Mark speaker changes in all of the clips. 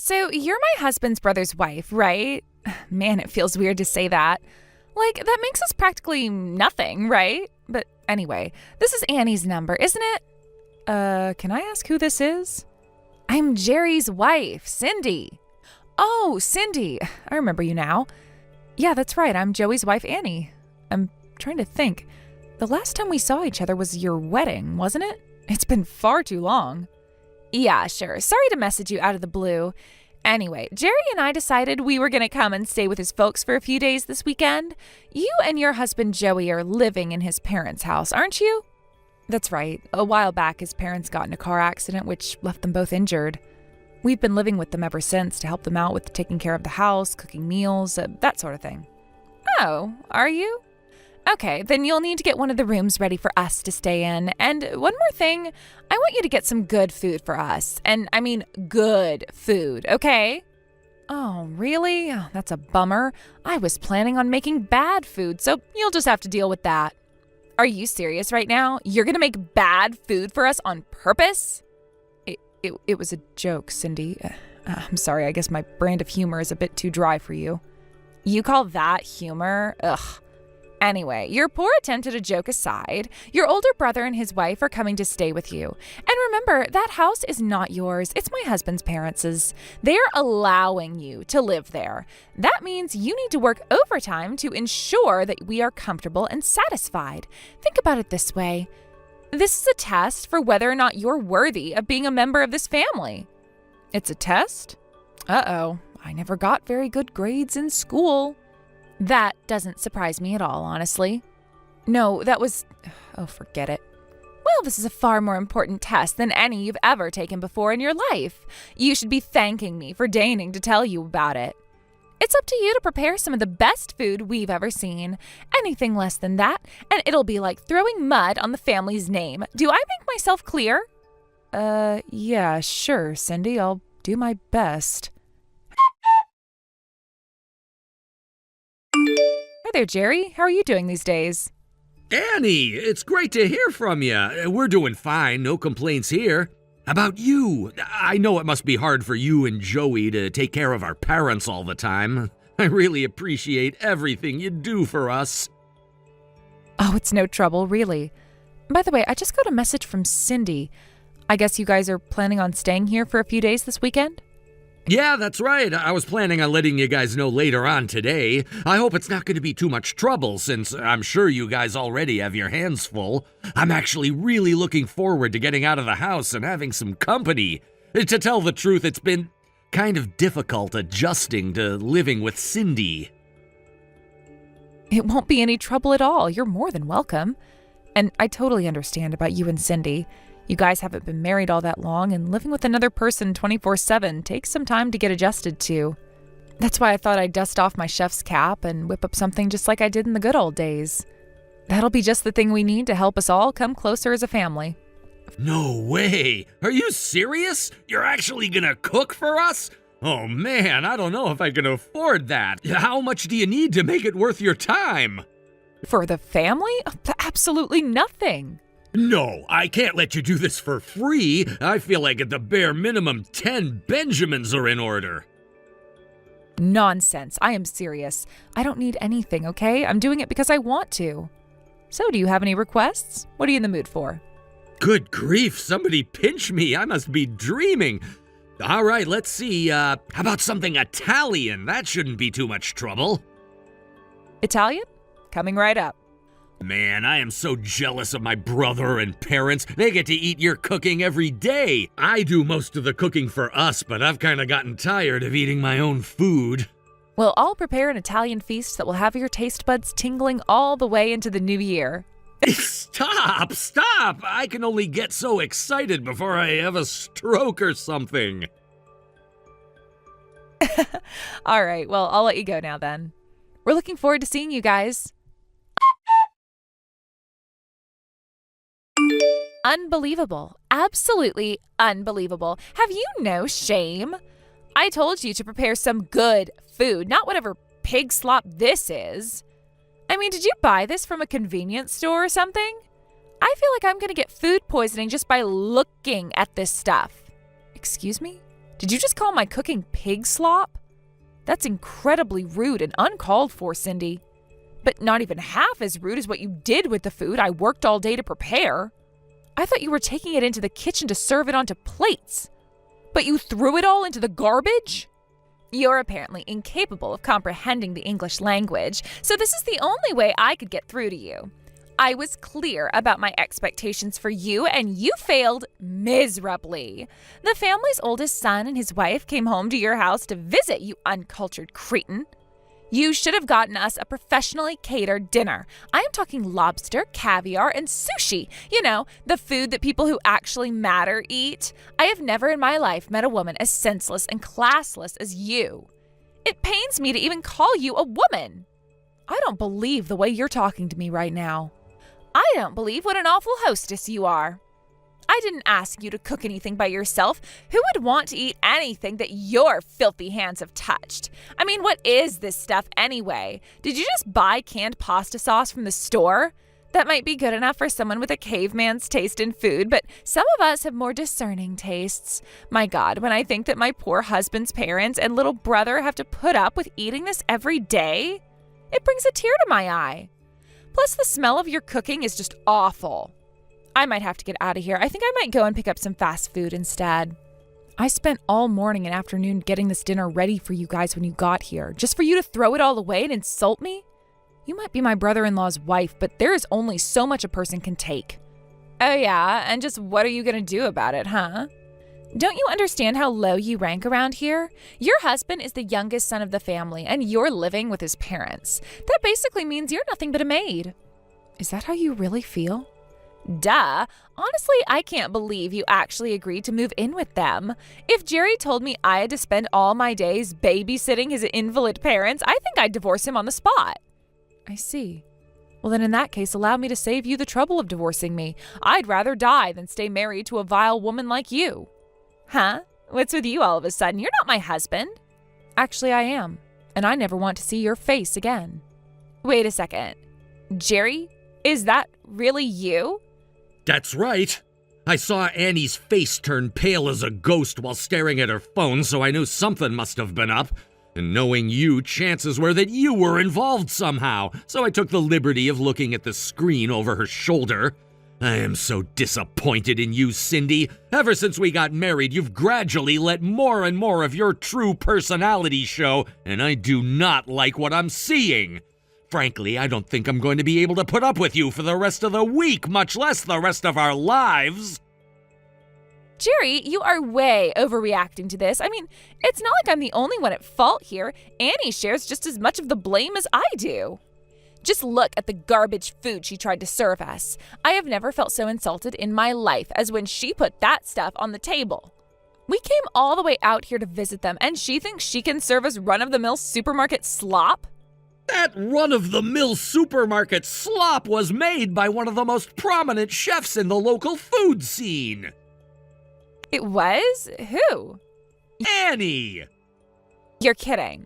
Speaker 1: So you're my husband's brother's wife, right? Man, it feels weird to say that. Like, that makes us practically nothing, right? But anyway, this is Annie's number, isn't it? Can I ask who this is? I'm Jerry's wife, Cindy. Oh, Cindy. I remember you now. Yeah, that's right. I'm Joey's wife, Annie. I'm trying to think. The last time we saw each other was your wedding, wasn't it? It's been far too long. Yeah, sure. Sorry to message you out of the blue. Anyway, Jerry and I decided we were going to come and stay with his folks for a few days this weekend. You and your husband Joey are living in his parents' house, aren't you? That's right. A while back, his parents got in a car accident, which left them both injured. We've been living with them ever since to help them out with taking care of the house, cooking meals, that sort of thing. Oh, are you? Okay, then you'll need to get one of the rooms ready for us to stay in. And one more thing, I want you to get some good food for us. And I mean good food, okay? Oh, really? Oh, that's a bummer. I was planning on making bad food, so you'll just have to deal with that. Are you serious right now? You're going to make bad food for us on purpose? It was a joke, Cindy. I'm sorry, I guess my brand of humor is a bit too dry for you. You call that humor? Ugh. Anyway, your poor attempt at a joke aside, your older brother and his wife are coming to stay with you. And remember, that house is not yours. It's my husband's parents'. They're allowing you to live there. That means you need to work overtime to ensure that we are comfortable and satisfied. Think about it this way. This is a test for whether or not you're worthy of being a member of this family. It's a test? Uh-oh, I never got very good grades in school. That doesn't surprise me at all, honestly. No, that was... Oh, forget it. Well, this is a far more important test than any you've ever taken before in your life. You should be thanking me for deigning to tell you about it. It's up to you to prepare some of the best food we've ever seen. Anything less than that, and it'll be like throwing mud on the family's name. Do I make myself clear? Yeah, sure, Cindy. I'll do my best. Hi there, Jerry. How are you doing these days?
Speaker 2: Annie, it's great to hear from you. We're doing fine, no complaints here. How about you? I know it must be hard for you and Joey to take care of our parents all the time. I really appreciate everything you do for us.
Speaker 1: Oh, it's no trouble, really. By the way, I just got a message from Cindy. I guess you guys are planning on staying here for a few days this weekend?
Speaker 2: Yeah, that's right. I was planning on letting you guys know later on today. I hope it's not going to be too much trouble, since I'm sure you guys already have your hands full. I'm actually really looking forward to getting out of the house and having some company. To tell the truth, it's been kind of difficult adjusting to living with Cindy.
Speaker 1: It won't be any trouble at all. You're more than welcome. And I totally understand about you and Cindy. You guys haven't been married all that long, and living with another person 24/7 takes some time to get adjusted to. That's why I thought I'd dust off my chef's cap and whip up something just like I did in the good old days. That'll be just the thing we need to help us all come closer as a family.
Speaker 2: No way! Are you serious? You're actually gonna cook for us? Oh man, I don't know if I can afford that. How much do you need to make it worth your time?
Speaker 1: For the family? Absolutely nothing.
Speaker 2: No, I can't let you do this for free. I feel like at the bare minimum 10 Benjamins are in order.
Speaker 1: Nonsense. I am serious. I don't need anything, okay? I'm doing it because I want to. So, do you have any requests? What are you in the mood for?
Speaker 2: Good grief, somebody pinch me. I must be dreaming. All right, let's see. How about something Italian? That shouldn't be too much trouble.
Speaker 1: Italian? Coming right up.
Speaker 2: Man, I am so jealous of my brother and parents. They get to eat your cooking every day. I do most of the cooking for us, but I've kind of gotten tired of eating my own food.
Speaker 1: Well, I'll prepare an Italian feast that will have your taste buds tingling all the way into the new year.
Speaker 2: Stop! I can only get so excited before I have a stroke or something.
Speaker 1: All right, well, I'll let you go now then. We're looking forward to seeing you guys. Unbelievable. Absolutely unbelievable. Have you no shame? I told you to prepare some good food, not whatever pig slop this is. I mean, did you buy this from a convenience store or something? I feel like I'm going to get food poisoning just by looking at this stuff. Excuse me? Did you just call my cooking pig slop? That's incredibly rude and uncalled for, Cindy. But not even half as rude as what you did with the food I worked all day to prepare. I thought you were taking it into the kitchen to serve it onto plates. But you threw it all into the garbage? You're apparently incapable of comprehending the English language, so this is the only way I could get through to you. I was clear about my expectations for you, and you failed miserably. The family's oldest son and his wife came home to your house to visit, you uncultured cretin. You should have gotten us a professionally catered dinner. I am talking lobster, caviar, and sushi. You know, the food that people who actually matter eat. I have never in my life met a woman as senseless and classless as you. It pains me to even call you a woman. I don't believe the way you're talking to me right now. I don't believe what an awful hostess you are. I didn't ask you to cook anything by yourself. Who would want to eat anything that your filthy hands have touched? I mean, what is this stuff anyway? Did you just buy canned pasta sauce from the store? That might be good enough for someone with a caveman's taste in food, but some of us have more discerning tastes. My God, when I think that my poor husband's parents and little brother have to put up with eating this every day, it brings a tear to my eye. Plus, the smell of your cooking is just awful. I might have to get out of here. I think I might go and pick up some fast food instead. I spent all morning and afternoon getting this dinner ready for you guys when you got here, just for you to throw it all away and insult me? You might be my brother-in-law's wife, but there is only so much a person can take. Oh yeah, and just what are you going to do about it, huh? Don't you understand how low you rank around here? Your husband is the youngest son of the family, and you're living with his parents. That basically means you're nothing but a maid. Is that how you really feel? Duh. Honestly, I can't believe you actually agreed to move in with them. If Jerry told me I had to spend all my days babysitting his invalid parents, I think I'd divorce him on the spot. I see. Well, then in that case, allow me to save you the trouble of divorcing me. I'd rather die than stay married to a vile woman like you. Huh? What's with you all of a sudden? You're not my husband. Actually, I am, and I never want to see your face again. Wait a second. Jerry, is that really you?
Speaker 2: That's right. I saw Annie's face turn pale as a ghost while staring at her phone, so I knew something must have been up. And knowing you, chances were that you were involved somehow, so I took the liberty of looking at the screen over her shoulder. I am so disappointed in you, Cindy. Ever since we got married, you've gradually let more and more of your true personality show, and I do not like what I'm seeing. Frankly, I don't think I'm going to be able to put up with you for the rest of the week, much less the rest of our lives.
Speaker 1: Jerry, you are way overreacting to this. I mean, it's not like I'm the only one at fault here. Annie shares just as much of the blame as I do. Just look at the garbage food she tried to serve us. I have never felt so insulted in my life as when she put that stuff on the table. We came all the way out here to visit them, and she thinks she can serve us run-of-the-mill supermarket slop?
Speaker 2: That run-of-the-mill supermarket slop was made by one of the most prominent chefs in the local food scene.
Speaker 1: It was? Who?
Speaker 2: Annie!
Speaker 1: You're kidding.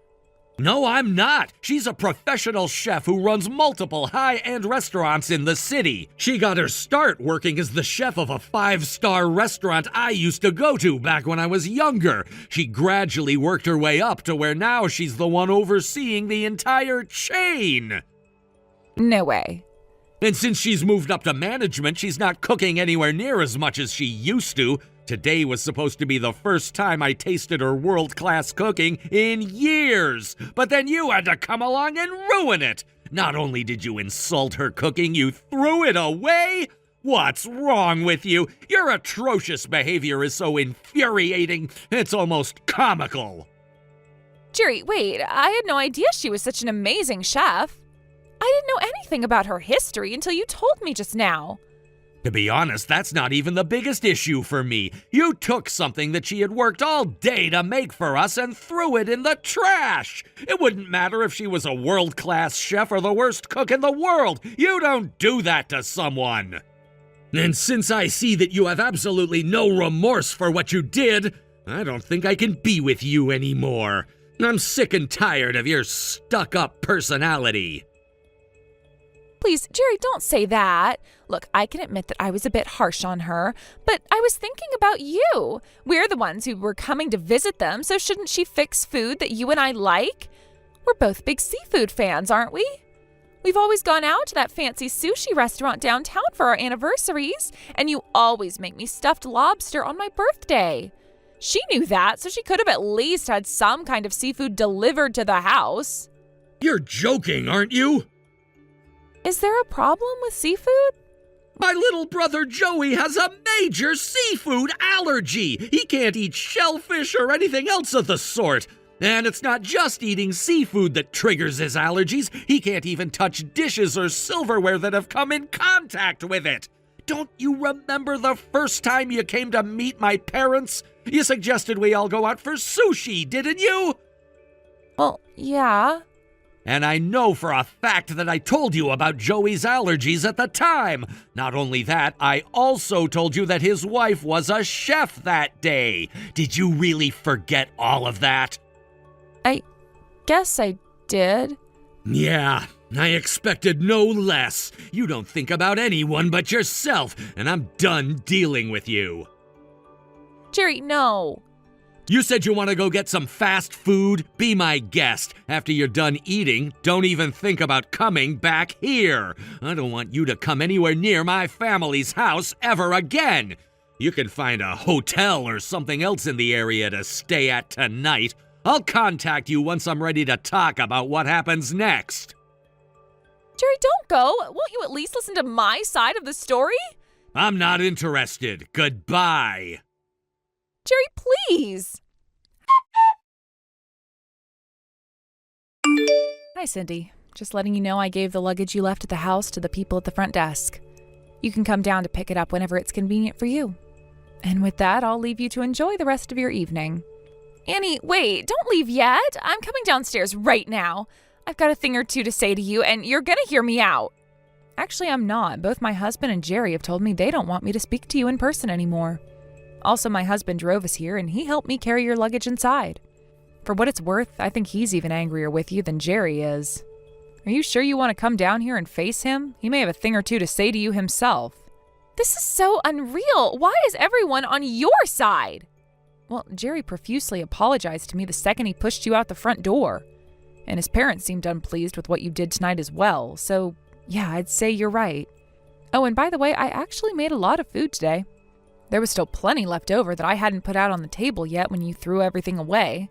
Speaker 2: No, I'm not. She's a professional chef who runs multiple high-end restaurants in the city. She got her start working as the chef of a 5-star restaurant I used to go to back when I was younger. She gradually worked her way up to where now she's the one overseeing the entire chain.
Speaker 1: No way.
Speaker 2: And since she's moved up to management, she's not cooking anywhere near as much as she used to. Today was supposed to be the first time I tasted her world-class cooking in years. But then you had to come along and ruin it. Not only did you insult her cooking, you threw it away? What's wrong with you? Your atrocious behavior is so infuriating, it's almost comical.
Speaker 1: Jerry, wait, I had no idea she was such an amazing chef. I didn't know anything about her history until you told me just now.
Speaker 2: To be honest, that's not even the biggest issue for me. You took something that she had worked all day to make for us and threw it in the trash. It wouldn't matter if she was a world-class chef or the worst cook in the world. You don't do that to someone. And since I see that you have absolutely no remorse for what you did, I don't think I can be with you anymore. I'm sick and tired of your stuck-up personality.
Speaker 1: please, Jerry, don't say that. Look, I can admit that I was a bit harsh on her, but I was thinking about you. We're the ones who were coming to visit them, so shouldn't she fix food that you and I like? We're both big seafood fans, aren't we? We've always gone out to that fancy sushi restaurant downtown for our anniversaries, and you always make me stuffed lobster on my birthday. She knew that, so she could have at least had some kind of seafood delivered to the house.
Speaker 2: You're joking, aren't you?
Speaker 1: Is there a problem with seafood?
Speaker 2: My little brother Joey has a major seafood allergy. He can't eat shellfish or anything else of the sort. And it's not just eating seafood that triggers his allergies. He can't even touch dishes or silverware that have come in contact with it. Don't you remember the first time you came to meet my parents? You suggested we all go out for sushi, didn't you?
Speaker 1: Well, yeah.
Speaker 2: And I know for a fact that I told you about Joey's allergies at the time. Not only that, I also told you that his wife was a chef that day. Did you really forget all of that?
Speaker 1: I guess I did.
Speaker 2: Yeah, I expected no less. You don't think about anyone but yourself, and I'm done dealing with you.
Speaker 1: Jerry, no.
Speaker 2: You said you want to go get some fast food? Be my guest. After you're done eating, don't even think about coming back here. I don't want you to come anywhere near my family's house ever again. You can find a hotel or something else in the area to stay at tonight. I'll contact you once I'm ready to talk about what happens next.
Speaker 1: Jerry, don't go. Won't you at least listen to my side of the story?
Speaker 2: I'm not interested. Goodbye.
Speaker 1: Jerry, please. Hi, Cindy. Just letting you know I gave the luggage you left at the house to the people at the front desk. You can come down to pick it up whenever it's convenient for you. And with that, I'll leave you to enjoy the rest of your evening. Annie, wait, don't leave yet. I'm coming downstairs right now. I've got a thing or two to say to you, and you're gonna hear me out. Actually, I'm not. Both my husband and Jerry have told me they don't want me to speak to you in person anymore. Also, my husband drove us here, and he helped me carry your luggage inside. For what it's worth, I think he's even angrier with you than Jerry is. Are you sure you want to come down here and face him? He may have a thing or two to say to you himself. This is so unreal. Why is everyone on your side? Well, Jerry profusely apologized to me the second he pushed you out the front door. And his parents seemed unpleased with what you did tonight as well, so yeah, I'd say you're right. Oh, and by the way, I actually made a lot of food today. There was still plenty left over that I hadn't put out on the table yet when you threw everything away.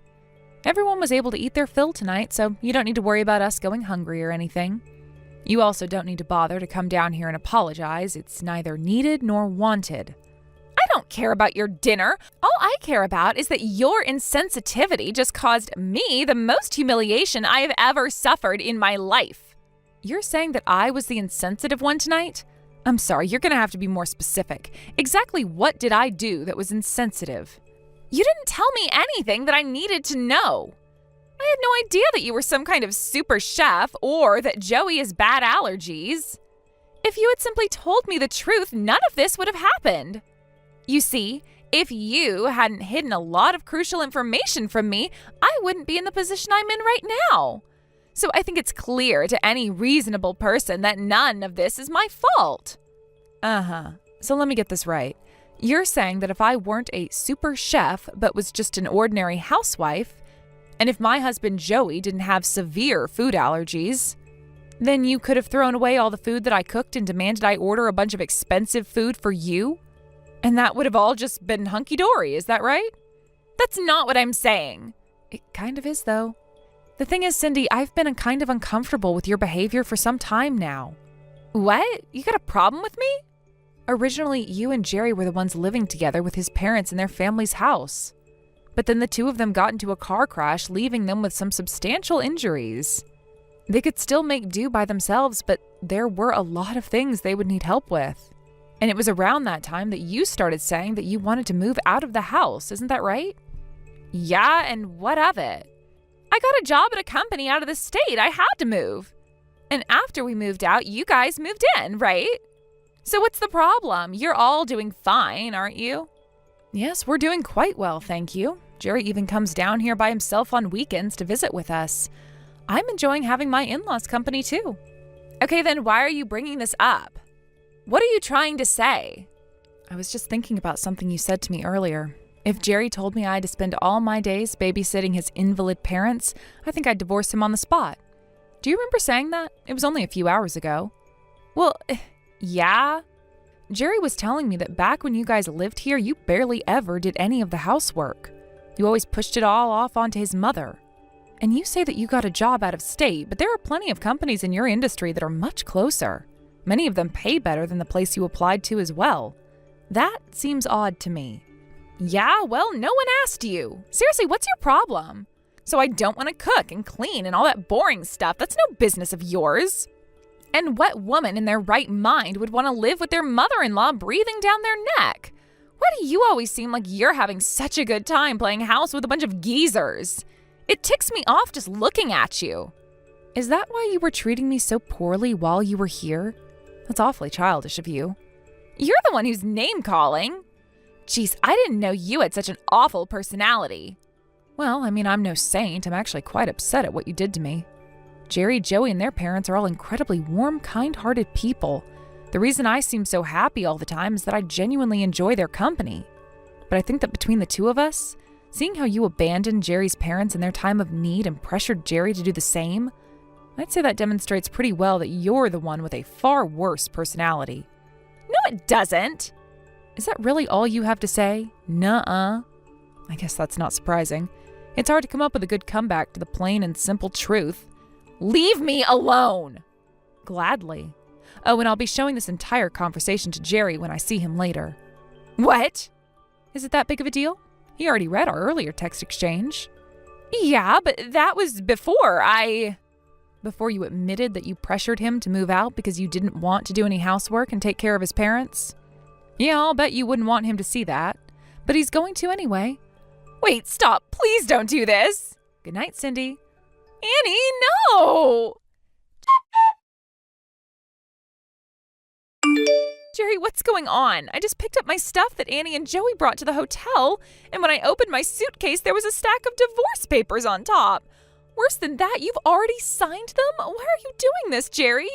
Speaker 1: Everyone was able to eat their fill tonight, so you don't need to worry about us going hungry or anything. You also don't need to bother to come down here and apologize. It's neither needed nor wanted. I don't care about your dinner. All I care about is that your insensitivity just caused me the most humiliation I have ever suffered in my life. You're saying that I was the insensitive one tonight? I'm sorry, you're going to have to be more specific. Exactly what did I do that was insensitive? You didn't tell me anything that I needed to know. I had no idea that you were some kind of super chef or that Joey has bad allergies. If you had simply told me the truth, none of this would have happened. You see, if you hadn't hidden a lot of crucial information from me, I wouldn't be in the position I'm in right now. So I think it's clear to any reasonable person that none of this is my fault. So let me get this right. You're saying that if I weren't a super chef but was just an ordinary housewife, and if my husband Joey didn't have severe food allergies, then you could have thrown away all the food that I cooked and demanded I order a bunch of expensive food for you? And that would have all just been hunky-dory, is that right? That's not what I'm saying. It kind of is, though. The thing is, Cindy, I've been kind of uncomfortable with your behavior for some time now. What? You got a problem with me? Originally, you and Jerry were the ones living together with his parents in their family's house. But then the two of them got into a car crash, leaving them with some substantial injuries. They could still make do by themselves, but there were a lot of things they would need help with. And it was around that time that you started saying that you wanted to move out of the house, isn't that right? Yeah, and what of it? I got a job at a company out of the state. I had to move. And after we moved out, you guys moved in, right? So what's the problem? You're all doing fine, aren't you? Yes, we're doing quite well, thank you. Jerry even comes down here by himself on weekends to visit with us. I'm enjoying having my in-laws company too. Okay, then why are you bringing this up? What are you trying to say? I was just thinking about something you said to me earlier. If Jerry told me I had to spend all my days babysitting his invalid parents, I think I'd divorce him on the spot. Do you remember saying that? It was only a few hours ago. Well, yeah. Jerry was telling me that back when you guys lived here, you barely ever did any of the housework. You always pushed it all off onto his mother. And you say that you got a job out of state, but there are plenty of companies in your industry that are much closer. Many of them pay better than the place you applied to as well. That seems odd to me. Yeah, well, no one asked you. Seriously, what's your problem? So I don't want to cook and clean and all that boring stuff. That's no business of yours. And what woman in their right mind would want to live with their mother-in-law breathing down their neck? Why do you always seem like you're having such a good time playing house with a bunch of geezers? It ticks me off just looking at you. Is that why you were treating me so poorly while you were here? That's awfully childish of you. You're the one who's name-calling. Geez, I didn't know you had such an awful personality. Well, I mean, I'm no saint. I'm actually quite upset at what you did to me. Jerry, Joey, and their parents are all incredibly warm, kind-hearted people. The reason I seem so happy all the time is that I genuinely enjoy their company. But I think that between the two of us, seeing how you abandoned Jerry's parents in their time of need and pressured Jerry to do the same, I'd say that demonstrates pretty well that you're the one with a far worse personality. No, it doesn't. Is that really all you have to say? Nuh-uh. I guess that's not surprising. It's hard to come up with a good comeback to the plain and simple truth. Leave me alone! Gladly. Oh, and I'll be showing this entire conversation to Jerry when I see him later. What? Is it that big of a deal? He already read our earlier text exchange. Yeah, but that was before Before you admitted that you pressured him to move out because you didn't want to do any housework and take care of his parents? Yeah, I'll bet you wouldn't want him to see that. But he's going to anyway. Wait, stop. Please don't do this. Good night, Cindy. Annie, no! Jerry, what's going on? I just picked up my stuff that Annie and Joey brought to the hotel, and when I opened my suitcase, there was a stack of divorce papers on top. Worse than that, you've already signed them? Why are you doing this, Jerry?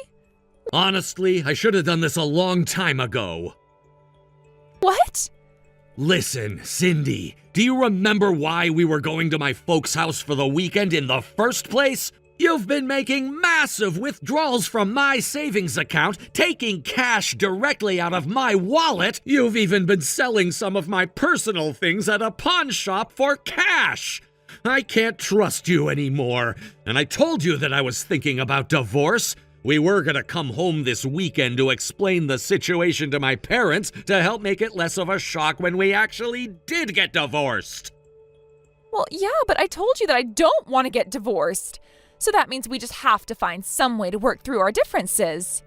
Speaker 2: Honestly, I should have done this a long time ago.
Speaker 1: What?
Speaker 2: Listen, Cindy, do you remember why we were going to my folks' house for the weekend in the first place? You've been making massive withdrawals from my savings account, taking cash directly out of my wallet. You've even been selling some of my personal things at a pawn shop for cash. I can't trust you anymore. And I told you that I was thinking about divorce. We were gonna come home this weekend to explain the situation to my parents to help make it less of a shock when we actually did get divorced.
Speaker 1: Well, yeah, but I told you that I don't want to get divorced. So that means we just have to find some way to work through our differences.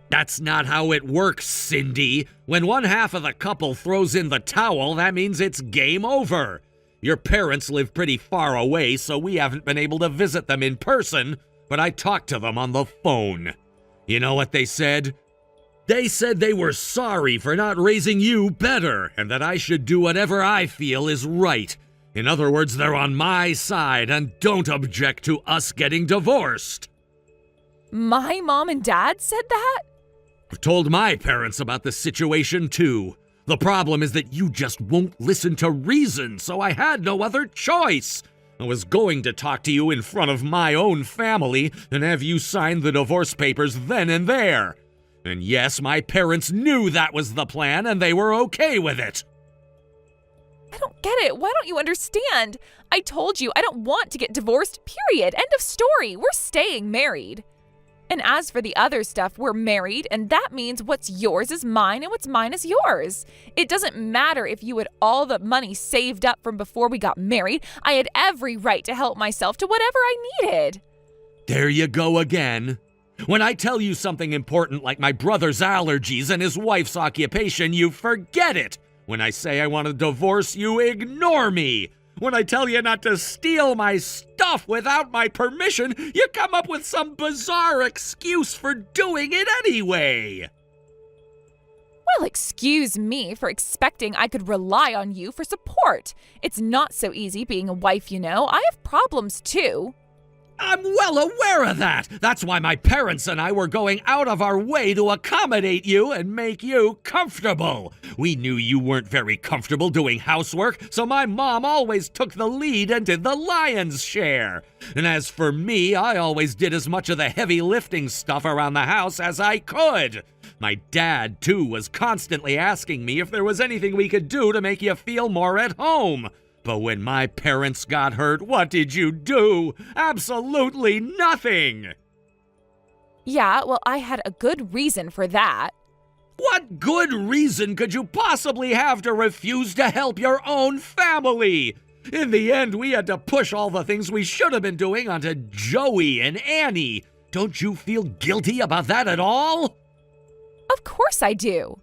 Speaker 2: That's not how it works, Cindy. When one half of the couple throws in the towel, that means it's game over. Your parents live pretty far away, so we haven't been able to visit them in person, but I talked to them on the phone. You know what they said? They said they were sorry for not raising you better, and that I should do whatever I feel is right. In other words, they're on my side and don't object to us getting divorced.
Speaker 1: My mom and dad said that?
Speaker 2: I've told my parents about the situation too. The problem is that you just won't listen to reason, so I had no other choice. I was going to talk to you in front of my own family and have you sign the divorce papers then and there. And yes, my parents knew that was the plan and they were okay with it.
Speaker 1: I don't get it. Why don't you understand? I told you I don't want to get divorced, period. End of story. We're staying married. And as for the other stuff, we're married, and that means what's yours is mine and what's mine is yours. It doesn't matter if you had all the money saved up from before we got married. I had every right to help myself to whatever I needed.
Speaker 2: There you go again. When I tell you something important like my brother's allergies and his wife's occupation, you forget it. When I say I want a divorce, you ignore me. When I tell you not to steal my stuff without my permission, you come up with some bizarre excuse for doing it anyway.
Speaker 1: Well, excuse me for expecting I could rely on you for support. It's not so easy being a wife, you know. I have problems too.
Speaker 2: I'm well aware of that. That's why my parents and I were going out of our way to accommodate you and make you comfortable. We knew you weren't very comfortable doing housework, so my mom always took the lead and did the lion's share. And as for me, I always did as much of the heavy lifting stuff around the house as I could. My dad, too, was constantly asking me if there was anything we could do to make you feel more at home. But when my parents got hurt, what did you do? Absolutely nothing!
Speaker 1: Yeah, well, I had a good reason for that.
Speaker 2: What good reason could you possibly have to refuse to help your own family? In the end, we had to push all the things we should have been doing onto Joey and Annie. Don't you feel guilty about that at all?
Speaker 1: Of course I do.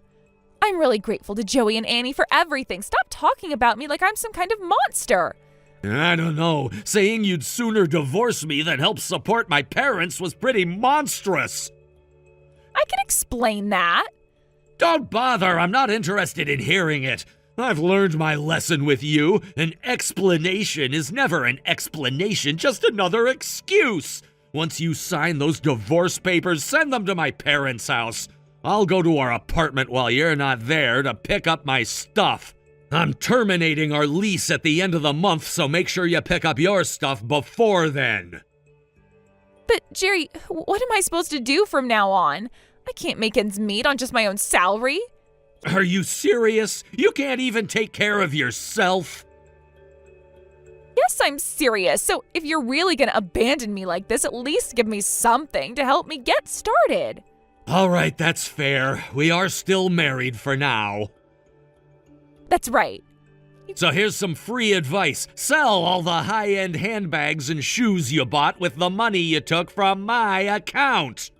Speaker 1: I'm really grateful to Joey and Annie for everything. Stop talking about me like I'm some kind of monster.
Speaker 2: I don't know. Saying you'd sooner divorce me than help support my parents was pretty monstrous.
Speaker 1: I can explain that.
Speaker 2: Don't bother. I'm not interested in hearing it. I've learned my lesson with you. An explanation is never an explanation, just another excuse. Once you sign those divorce papers, send them to my parents' house. I'll go to our apartment while you're not there to pick up my stuff. I'm terminating our lease at the end of the month, so make sure you pick up your stuff before then.
Speaker 1: But, Jerry, what am I supposed to do from now on? I can't make ends meet on just my own salary.
Speaker 2: Are you serious? You can't even take care of yourself?
Speaker 1: Yes, I'm serious. So if you're really going to abandon me like this, at least give me something to help me get started.
Speaker 2: All right, that's fair. We are still married for now.
Speaker 1: That's right.
Speaker 2: So here's some free advice. Sell all the high-end handbags and shoes you bought with the money you took from my account.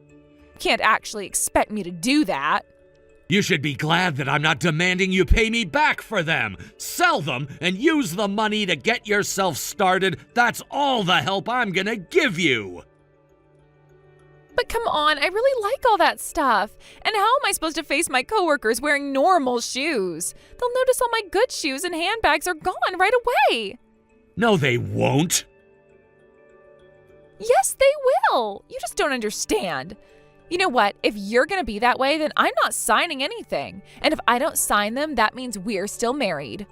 Speaker 1: You can't actually expect me to do that.
Speaker 2: You should be glad that I'm not demanding you pay me back for them. Sell them and use the money to get yourself started. That's all the help I'm gonna give you.
Speaker 1: But come on, I really like all that stuff. And how am I supposed to face my coworkers wearing normal shoes? They'll notice all my good shoes and handbags are gone right away.
Speaker 2: No, they won't.
Speaker 1: Yes, they will. You just don't understand. You know what? If you're going to be that way, then I'm not signing anything. And if I don't sign them, that means we're still married.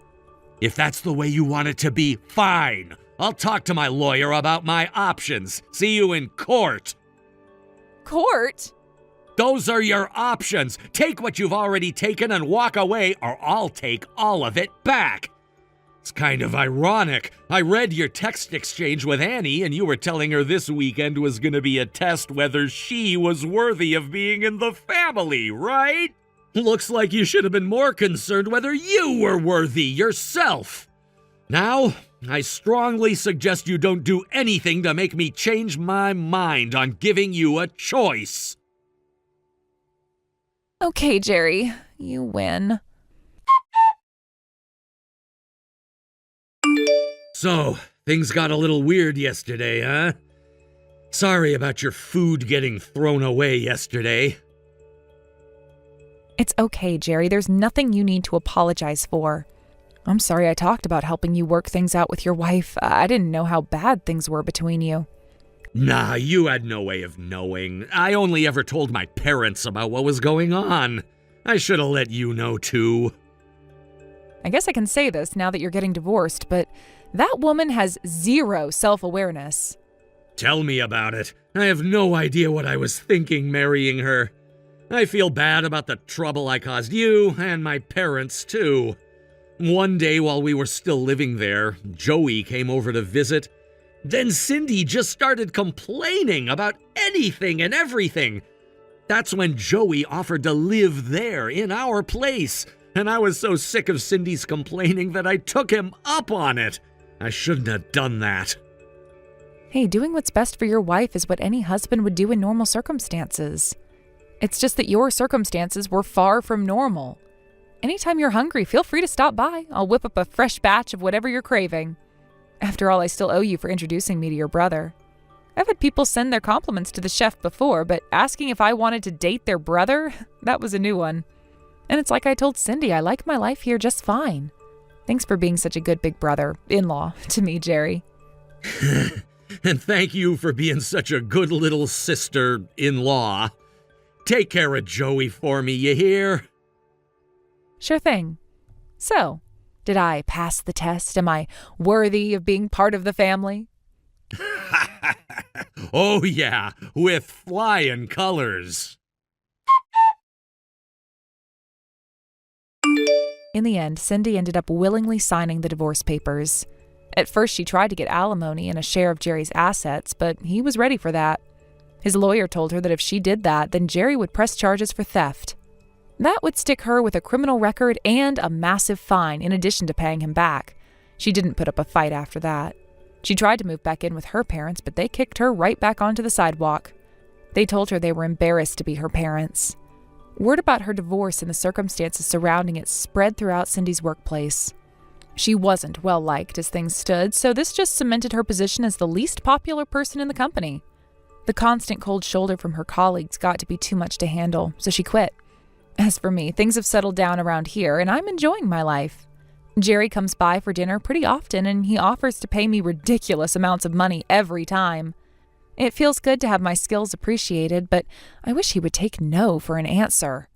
Speaker 2: If that's the way you want it to be, fine. I'll talk to my lawyer about my options. See you in court.
Speaker 1: Court?
Speaker 2: Those are your options. Take what you've already taken and walk away, or I'll take all of it back. It's kind of ironic. I read your text exchange with Annie, and you were telling her this weekend was going to be a test whether she was worthy of being in the family, right? Looks like you should have been more concerned whether you were worthy yourself. Now, I strongly suggest you don't do anything to make me change my mind on giving you a choice.
Speaker 1: Okay, Jerry, you win.
Speaker 2: So, things got a little weird yesterday, huh? Sorry about your food getting thrown away yesterday.
Speaker 1: It's okay, Jerry. There's nothing you need to apologize for. I'm sorry I talked about helping you work things out with your wife. I didn't know how bad things were between you.
Speaker 2: Nah, you had no way of knowing. I only ever told my parents about what was going on. I should have let you know, too.
Speaker 1: I guess I can say this now that you're getting divorced, but that woman has zero self-awareness.
Speaker 2: Tell me about it. I have no idea what I was thinking marrying her. I feel bad about the trouble I caused you and my parents, too. One day while we were still living there, Joey came over to visit. Then Cindy just started complaining about anything and everything. That's when Joey offered to live there in our place. And I was so sick of Cindy's complaining that I took him up on it. I shouldn't have done that.
Speaker 1: Hey, doing what's best for your wife is what any husband would do in normal circumstances. It's just that your circumstances were far from normal. Anytime you're hungry, feel free to stop by. I'll whip up a fresh batch of whatever you're craving. After all, I still owe you for introducing me to your brother. I've had people send their compliments to the chef before, but asking if I wanted to date their brother, that was a new one. And it's like I told Cindy, I like my life here just fine. Thanks for being such a good big brother, in-law, to me, Jerry.
Speaker 2: And thank you for being such a good little sister-in-law. Take care of Joey for me, you hear?
Speaker 1: Sure thing. So, did I pass the test? Am I worthy of being part of the family?
Speaker 2: Oh yeah, with flying colors.
Speaker 1: In the end, Cindy ended up willingly signing the divorce papers. At first, she tried to get alimony and a share of Jerry's assets, but he was ready for that. His lawyer told her that if she did that, then Jerry would press charges for theft. That would stick her with a criminal record and a massive fine in addition to paying him back. She didn't put up a fight after that. She tried to move back in with her parents, but they kicked her right back onto the sidewalk. They told her they were embarrassed to be her parents. Word about her divorce and the circumstances surrounding it spread throughout Cindy's workplace. She wasn't well liked as things stood, so this just cemented her position as the least popular person in the company. The constant cold shoulder from her colleagues got to be too much to handle, so she quit. As for me, things have settled down around here, and I'm enjoying my life. Jerry comes by for dinner pretty often, and he offers to pay me ridiculous amounts of money every time. It feels good to have my skills appreciated, but I wish he would take no for an answer.